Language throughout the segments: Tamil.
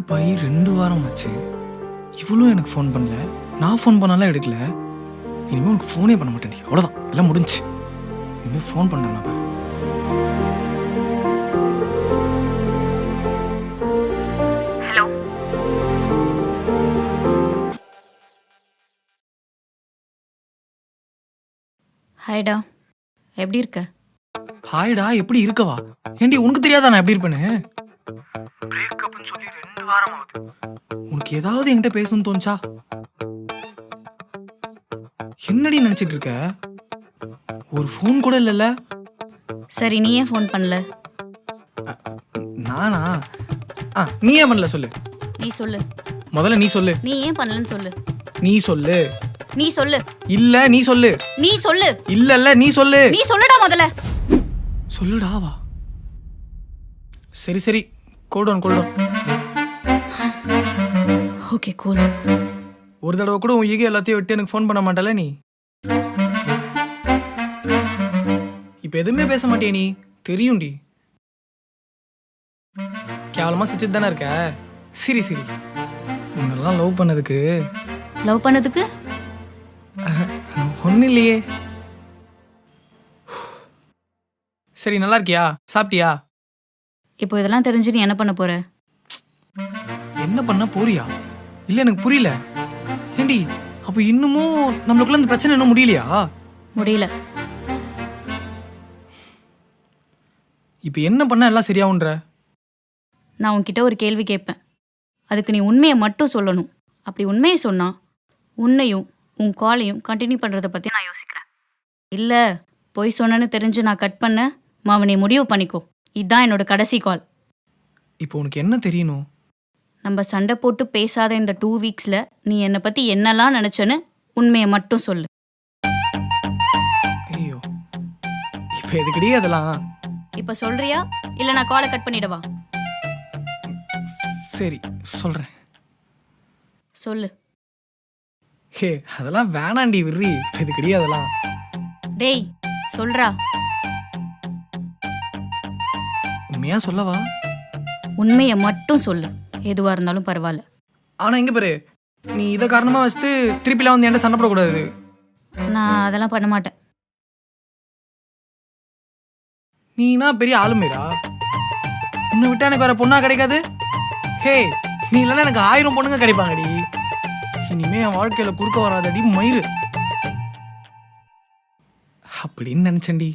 பிரேக்கப் ஆகி 2 வாரம் ஆச்சு. இவ்வளோ எனக்கு ஃபோன் பண்ணல. நான் ஃபோன் பண்ணாலும் எடுக்கல. இனிமேல் உனக்கு ஃபோனே பண்ண மாட்டேன். அவ்வளோதான், எல்லாம் முடிஞ்சு. இனிமேல் ஃபோன் பண்ணுறேன் பாரு. ஹலோ. ஹாய்டா, எப்படி இருக்க? ஹாய்டா, எப்படி இருக்கவா? ஏண்டி உனக்கு தெரியாதா நான் எப்படி இருப்பேன்னு? பிரேக்கப்னு சொல்லி 2 வாரம் ஆகுது. உனக்கு ஏதாவது என்கிட்ட பேசணும்னு தோணுச்சா? என்னடி நினைச்சிட்டு இருக்க? ஒரு ஃபோன் கூட இல்லைல்ல? சரி, நீ ஏன் ஃபோன் பண்ணல? நானா? நீ ஏன் பண்ணல சொல்லு. நீ சொல்லு. முதல்ல நீ சொல்லு. நீ ஏன் பண்ணலன்னு சொல்லு. நீ சொல்லு. நீ சொல்லு. இல்ல நீ சொல்லு. நீ சொல்லு. இல்ல நீ சொல்லு. நீ சொல்லுடா முதல்ல. சொல்லுடா வா. சரி சரி, கோல்டோன். Okay, cool. ஒரு தடவை கூட உன் ஈகோ எல்லாத்தையும் விட்டு எனக்கு ஃபோன் பண்ண மாட்டல நீ? இப்ப எதுவுமே பேச மாட்டியே நீ, தெரியும்டி. கேவலமா சிரிச்சிட்டு தானே இருக்க? சரி உன்னெல்லாம் லவ் பண்ணதுக்கு ஒன்னும் இல்லையே. சரி, நல்லா இருக்கியா? சாப்பிட்டியா? இப்போ இதெல்லாம் தெரிஞ்சு நீ என்ன பண்ண போற? என்ன பண்ண போறியா? இல்ல எனக்கு புரியல. ஏண்டி, அப்ப இன்னமும் நம்மளுக்குள்ள இந்த பிரச்சனை இன்னும் முடியலையா? முடியல. இப்ப என்ன பண்ண எல்லாம் சரியாகுன்ற? நான் உன்கிட்ட ஒரு கேள்வி கேட்பேன். அதுக்கு நீ உண்மையை மட்டும் சொல்லணும். அப்படி உண்மையை சொன்னா உன்னையும் உன் காலையும் கண்டினியூ பண்றதை பத்தி நான் யோசிக்கிறேன். இல்ல பொய் சொன்னேன்னு தெரிஞ்சு நான் கட் பண்ண மாவனை முடிவு பண்ணிக்கோ. இதுதான் என்னோட கடைசி கால். இப்போ உனக்கு என்ன தெரியணும்? நம்ம சண்டை போட்டு பேசாத இந்த 2 வீக்ஸ்ல நீ என்னை பத்தி என்னெல்லாம் நினைச்சேன்னு உண்மையை மட்டும் சொல்லு. ஐயோ, இப்ப எதுக்கடி அதெல்லாம்? இப்ப சொல்றியா இல்ல நான் காலை கட் பண்ணிடவா? சரி சொல்றேன். சொல்லு. ஹே, அதெல்லாம் வேணாண்டி, விர்ரி. இப்ப எதுக்கடி அதெல்லாம்? டேய் சொல்றா. உண்மையா சொல்லவா? உண்மையை மட்டும் சொல்லு. எதுவா இருந்தாலும் பரவாயில்ல. ஆனா இங்க பாரு, நீ இதை காரணமா வச்சுட்டு திருப்பிலாம் வந்து என்கிட்ட சண்டை போடக்கூடாது. நான் அதெல்லாம் பண்ண மாட்டேன். நீனா பெரிய ஆளுமேரா? உன்னை விட்டா எனக்கு வர பொண்ணா கிடைக்காது? ஹே, நீ இல்லைன்னா எனக்கு 1000 பொண்ணுங்க கிடைப்பாங்கடி. இனிமே என் வாழ்க்கையில குறுக்க வராதடி மயிறு. அப்படின்னு நினைச்சேன்டி.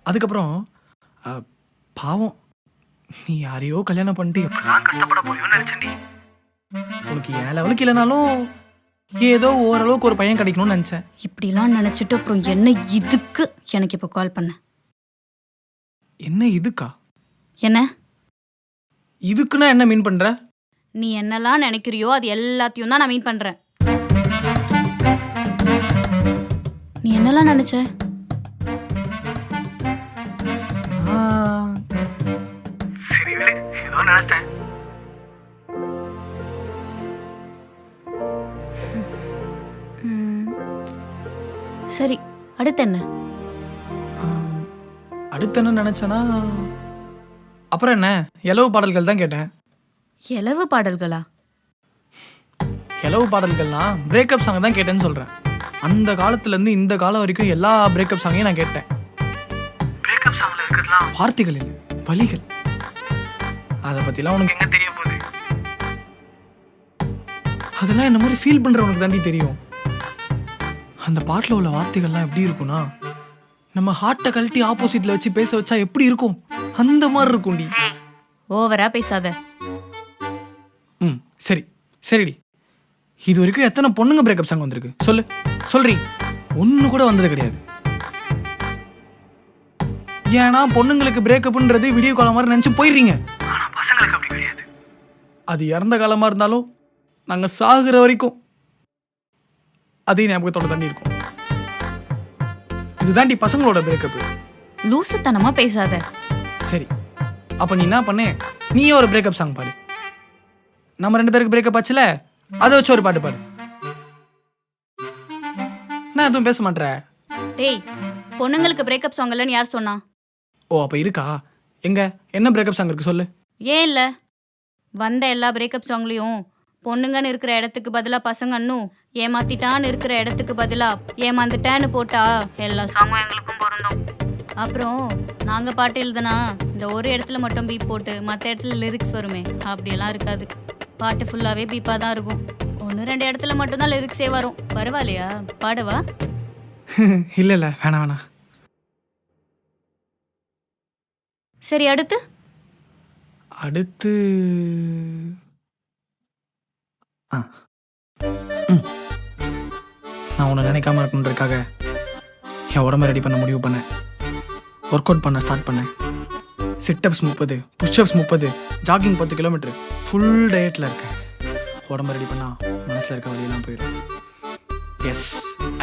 அதுக்கப்புறம் பாவம், நீ யாரையோ கல்யாணம் பண்ணிட்டு எப்படிலாம் கஷ்டப்பட போறியோன்னு நினைச்சேன்டி. உனக்கு என் லெவலுக்கு இல்லைனாலும் ஏதோ ஓரளவுக்கு ஒரு பையன் கிடைக்கணும்னு நினைச்சேன். இப்படிலாம் நினைச்சிட்டு அப்புறம் என்ன இதுக்கு எனக்கு இப்போ கால் பண்ண? என்ன இதுக்கா? என்ன இதுக்குன்னா என்ன மீன் பண்ற? நீ என்னெல்லாம் நினைக்கிறியோ அது எல்லாத்தையும் தான் நான் மீன் பண்றேன். நீ என்னெல்லாம் நினைச்ச? சரி விடு, ஏதோ நினைச்சேன். சரி, அடுத்து என்ன? அடுத்து என்ன நினைச்சேன்னா, அப்புறம் என்ன, எலவு பாடல்கள் தான் கேட்டேன். எலவு பாடல்களா? எலவு பாடல்கள்னா பிரேக்கப் சாங் தான் கேட்டேன்னு சொல்றேன். அந்த காலத்துல இருந்து இந்த காலம் வரைக்கும் எல்லா பிரேக்கப் சாங்கையும் நான் கேட்டேன். பிரேக்கப் சாங்ல இருக்கிறதுலாம் வார்த்தைகள் இல்லை, வலிகள். அதை பத்திலாம் உனக்கு எங்க தெரிய போகுது? அதெல்லாம் என்ன மாதிரி ஃபீல் பண்றவனுக்கு தாண்டி தெரியும். அந்த பாட்டுல உள்ள வார்த்தைகள்லாம் எப்படி இருக்கும்னா, நம்ம ஹார்ட்டை கழட்டி ஆப்போசிட்ல வச்சு பேச வச்சா எப்படி இருக்கும் அந்த மாதிரி இருக்கும்டி. ஓவரா பேசாத. சரிடி. இது வரைக்கும் எத்தனை பொண்ணுங்க பிரேக்கப் சாங் வந்திருக்கு சொல்றீ? ஒண்ணு கூட வந்தது கிடையாது. ஏன்னா பொண்ணுங்களுக்கு பிரேக்கப்ன்றது வீடியோ கால் மாதிரி நினைச்சு போயிடுறீங்க. ஆனா பசங்களுக்கு அப்படி கிடையாது. அது இறந்த காலமா இருந்தாலும் நாங்க சாகுற வரைக்கும் அதே ஞாபகத்தோட தாண்டி இருக்கும். இதுதாண்டி பசங்களோட பிரேக்கப். லூசுத்தனமா பேசாத. சரி, அப்ப நீ என்ன பண்ணே, நீயே ஒரு பிரேக்கப் சாங் பாடு. நம்ம 2 பேருக்கு பிரேக்கப் ஆச்சுல, அதை வச்சு ஒரு பாட்டு பாடு. நான் எதுவும் பேச மாட்டேன். டேய், பொண்ணுங்களுக்கு பிரேக்கப் சாங் இல்லைன்னு யார் சொன்னா? ஓ அப்போ இருக்கா? எங்க என்ன பிரேக்கப் சாங் இருக்கு சொல்லு. ஏன் இல்லை? வந்த எல்லா பிரேக்கப் சாங்லேயும் பொண்ணுங்கன்னு இருக்கிற இடத்துக்கு பதிலாக பசங்கன்னும், ஏமாத்திட்டான்னு இருக்கிற இடத்துக்கு பதிலாக ஏமாந்துட்டேன்னு போட்டா எல்லா சாங்கும் எங்களுக்கும் பொருந்தும். அப்புறம் நாங்கள் பாட்டு எழுதுனா இந்த ஒரு இடத்துல மட்டும் பீப் போட்டு மற்ற இடத்துல லிரிக்ஸ் வருமே, அப்படியெல்லாம் இருக்காது. பாட்டு ஃபுல்லாகவே பீப்பாக தான் இருக்கும். 1-2 இடத்துல மட்டும்தான் லிரிக்ஸே வரும். பரவாயில்லையா? பாடவா? இல்லை இல்லை வேணாம் வேணாம். சரி, அடுத்து அடுத்து நான் உன்னை நினைக்காம இருக்கணுன்றதுக்காக என் உடம்ப ரெடி பண்ண முடிவு பண்ணேன். ஒர்க் அவுட் பண்ண ஸ்டார்ட் பண்ணேன். Sit-ups 30, push-ups 30, jogging 10 kilometre, full டயட்டில் இருக்கேன். உடம்ப ரெடி பண்ணா மனசில் இருக்க வழியெல்லாம் போயிடும். எஸ்,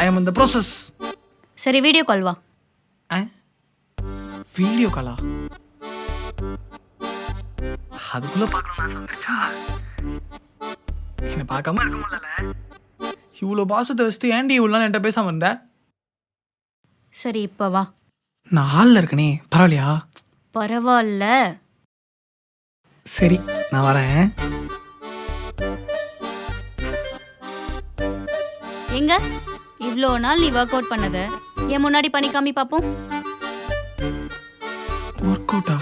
ஐ ஆம் இன் த ப்ராசஸ். சரி, வீடியோ கால் வா. வீடியோ காலா? அதுக்குள்ள பார்க்கணும்னா என்ன பார்க்காம இருக்க முடியல. இவ்வளோ பாசத்தை வச்சுட்டு ஏன்டி இவ்வளோ நாள் என்கிட்ட பேசாம இருந்த? சரி, இப்போ வா. நான் ஹாலில் இருக்கனே, பரவாயில்லையா? பரவாயில்ல. சரி, நான் வரேன். எங்க இவ்வளோ நாள் நீ ஒர்க் அவுட் பண்ணத என் முன்னாடி பண்ணி காமி பார்ப்போம். ஒர்க் அவுட்டா?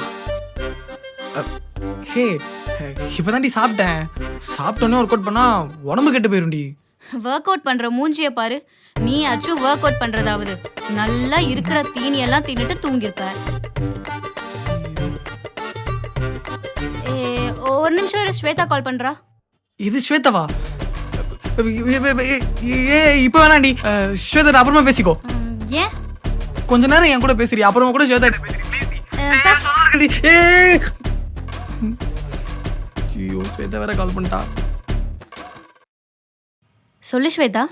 ஹே, இப்போதான்டி சாப்பிட்டேன். சாப்பிட்டோன்னே ஒர்க் அவுட் பண்ணா உடம்பு கெட்டு போயிரும்டி. ஒர்க் அவுட் பண்ற மூஞ்சிய பாரு. நீ ஆச்சும் ஒர்க் அவுட் பண்றதாவது நல்லா இருக்கிற தீனியெல்லாம் தின்னுட்டு தூங்கிருப்ப. ஒரு நிமிஷம் இரு, ஸ்வேதா கால் பண்றா. இது ஸ்வேதாவா? இப்போ வேணாண்டி ஸ்வேதா, அப்புறமா பேசிக்கோ. ஏன்? கொஞ்ச நேரம் என் கூட பேசுறீ, அப்புறமா கூட ஸ்வேதா. ஐயோ, ஸ்வேதா வேற கால் பண்ணிட்டா. சொல்லு ஸ்வேதா.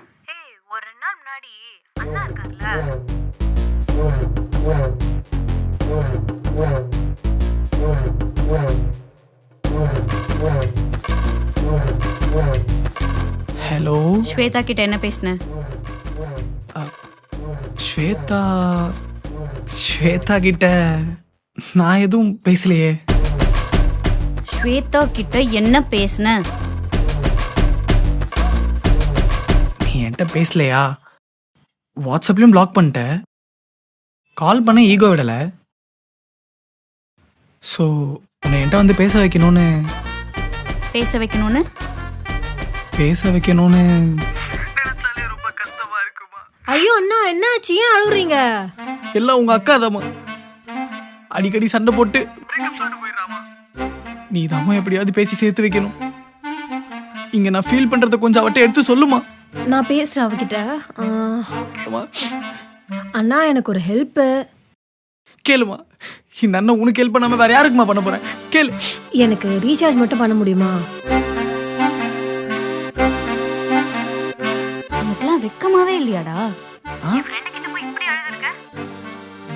ஒரு 2 நாள் முன்னாடி அண்ணா இருக்கார்ல, ஹலோ. ஸ்வேதா கிட்ட என்ன பேசின? ஸ்வேதா ஸ்வேதா கிட்ட நான் எதுவும் பேசலையே. ஸ்வேதா கிட்ட என்ன பேசின? நீ என்கிட்ட பேசலையா? வாட்ஸ்அப்லயும் பிளாக் பண்ணிட்ட. கால் பண்ண ஈகோ விடல. ஸோ உன்னை என்கிட்ட வந்து பேச வைக்கணும்னு ரொம்ப கஷ்டமா இருக்குமா? ஐயோ அண்ணா என்னாச்சு, ஏன் அழுகுறீங்க? எல்லாம் உங்க அக்கா தாமா. அடிக்கடி சண்டை போட்டு நீ தாமா எப்படியாவது பேசி சேர்த்து வைக்கணும். இங்க நான் ஃபீல் பண்றத கொஞ்சம் அவட்ட எடுத்து சொல்லுமா. நான் பேசுறேன் அவகிட்ட. அம்மா, அண்ணா எனக்கு ஒரு ஹெல்ப். கேளுமா. இந்த அண்ணன் உனக்கு ஹெல்ப் பண்ணாம வேற யாருக்குமா பண்ண போறேன்? கேளு. எனக்கு ரீசார்ஜ் மட்டும் பண்ண முடியுமா? எனக்குலாம் வெக்கமாவே இல்லையாடா?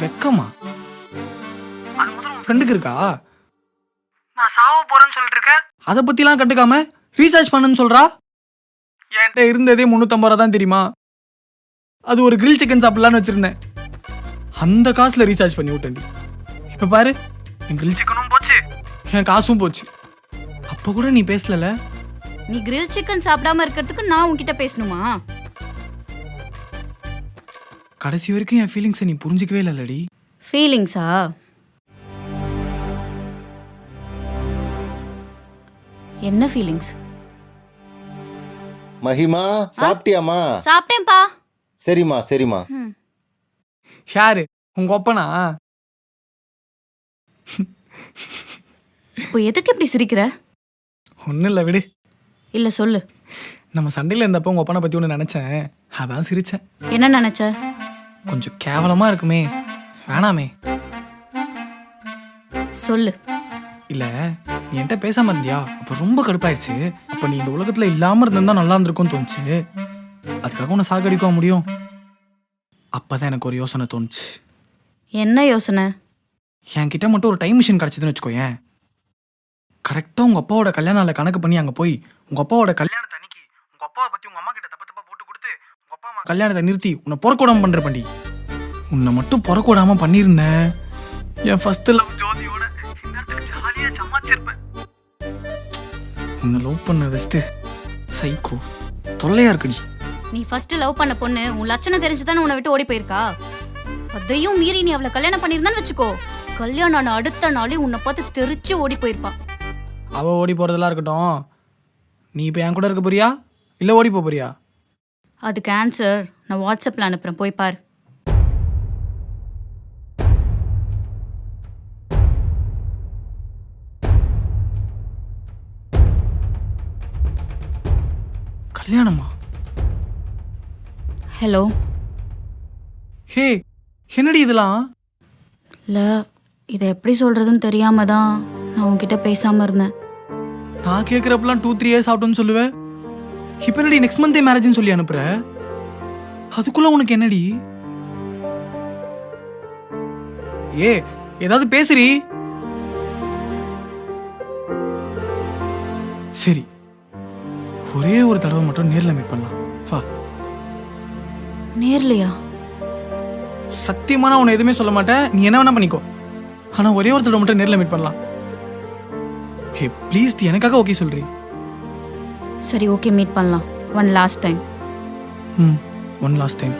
வெக்கமா? ஃப்ரெண்டுக்கு இருக்கா? நான் சாவ போறேன்னு சொல்லிட்டு இருக்கேன். அதை பத்திலாம் கண்டுக்காம ரீசார்ஜ் பண்ணுன்னு சொல்றா. என்கிட்ட இருந்ததே 350 ரூபா தான் தெரியுமா? அது ஒரு கிரில் சிக்கன் சாப்பிடலான்னு வச்சிருந்தேன். அந்த காசுல ரீசார்ஜ் பண்ணி விட்டேன். இப்ப பாரு, என் கிரில் சிக்கனும் போச்சு, என் காசும் போச்சு. அப்ப கூட நீ பேசல. நீ கிரில் சிக்கன் சாப்பிடாம இருக்கிறதுக்கு நான் உன்கிட்ட பேசணுமா? கடைசி வரைக்கும் என் ஃபீலிங்ஸை நீ புரிஞ்சிக்கவே இல்லடி. ஃபீலிங்ஸா? என்ன ஃபீலிங்ஸ்? மகிமா, சாப்பிட்டியாமா? சாப்பிட்டேன்பா. சரிம்மா சரிம்மா. யாரு உங்க ஒப்பனா? இப்போ எதுக்கு இப்படி சிரிக்கிற? ஒன்றும் இல்லை, விடு. இல்ல சொல்லு. நம்ம சண்டையில் இருந்தப்போ உங்க ஒப்பனை பத்தி ஒன்று நினைச்சேன், அதான் சிரிச்சேன். என்ன நினைச்ச? கொஞ்சம் கேவலமா இருக்குமே, வேணாமே. சொல்லு. இல்ல, நீ என்கிட்ட பேசாம இருந்தியா, அப்ப ரொம்ப கடுப்பாயிருச்சு. அப்ப நீ இந்த உலகத்துல இல்லாம இருந்தா நல்லா இருந்திருக்கும்னு தோணுச்சு. அதுக்காக உன்னை சாகடிக்க முடியும். அப்பதான் எனக்கு ஒரு யோசனை தோணுச்சு. என்ன யோசனை? என்கிட்ட மட்டும் ஒரு டைம் மிஷின் கிடைச்சதுன்னு வச்சுக்கோயேன். கரெக்டா உங்க அப்பாவோட கல்யாண நாளை கணக்கு பண்ணி அங்க போய் உங்க அப்பாவோட கல்யாணத்தை அன்னைக்கு உங்க அப்பாவை பத்தி உங்க அம்மா கிட்ட தப்பு தப்பா போட்டு கொடுத்து உங்க அப்பா அம்மா கல்யாணத்தை நிறுத்தி உன்னை பொறக்கூடாம பண்ற பண்டி. உன்னை மட்டும் பொறக்கூடாம பண்ணியிருந்தேன் என் ஃபர்ஸ்ட் லவ் ஜோதியோட இன்னத்துக்கு ஜாலியா சமாச்சிருப்பேன். உன்னை லவ் பண்ண வெஸ்ட் சைக்கோ தொல்லையா இருக்குடி. நீ ஃபர்ஸ்ட் லவ் பண்ண பொண்ணு உன் லட்சணம் தெரிஞ்சுதானே உன்னை விட்டு ஓடி போயிருக்கா. அதையும் மீறி நீ அவளை கல்யாணம் பண்ணியிருந்தான்னு வச்சுக்கோ, கல்யாணம் ஆன அடுத்த நாளே உன்னை பார்த்து தெரிச்சு ஓடி போயிருப்பா. அவ ஓடி போறதெல்லாம் இருக்கட்டும், நீ இப்போ என் கூட இருக்க போறியா இல்லை ஓடி போறியா? அதுக்கு ஆன்சர் நான் வாட்ஸ்அப்பில் அனுப்புகிறேன், போய் பாரு. கல்யாணமா? ஹலோ. ஹே, என்னடி இதெல்லாம்? இல்லை, இதை எப்படி சொல்கிறதுன்னு தெரியாம தான் நான் உன்கிட்ட பேசாமல் இருந்தேன். நான் கேட்குறப்பெல்லாம் 2-3 இயர்ஸ் ஆகட்டும்னு சொல்லுவேன். இப்போ என்னடி நெக்ஸ்ட் மந்தே மேரேஜ்னு சொல்லி அனுப்புற? அதுக்குள்ள உனக்கு என்னடி? ஏ ஏதாவது பேசுறி. சரி, ஒரே ஒரு தடவை மட்டும் நேரில் மீட் பண்ணலாம் வா. நேர்லையா? சத்தியமா நான் உன்னை எதுவுமே சொல்ல மாட்டேன், நீ என்ன வேணா பண்ணிக்கோ. ஆனா ஒரே ஒரு தடவை மட்டும் நேரில் மீட் பண்ணலாம். ஹே ப்ளீஸ், எனக்காக ஓகே சொல்றீ? சரி, ஓகே, மீட் பண்ணலாம். One last time. One last time.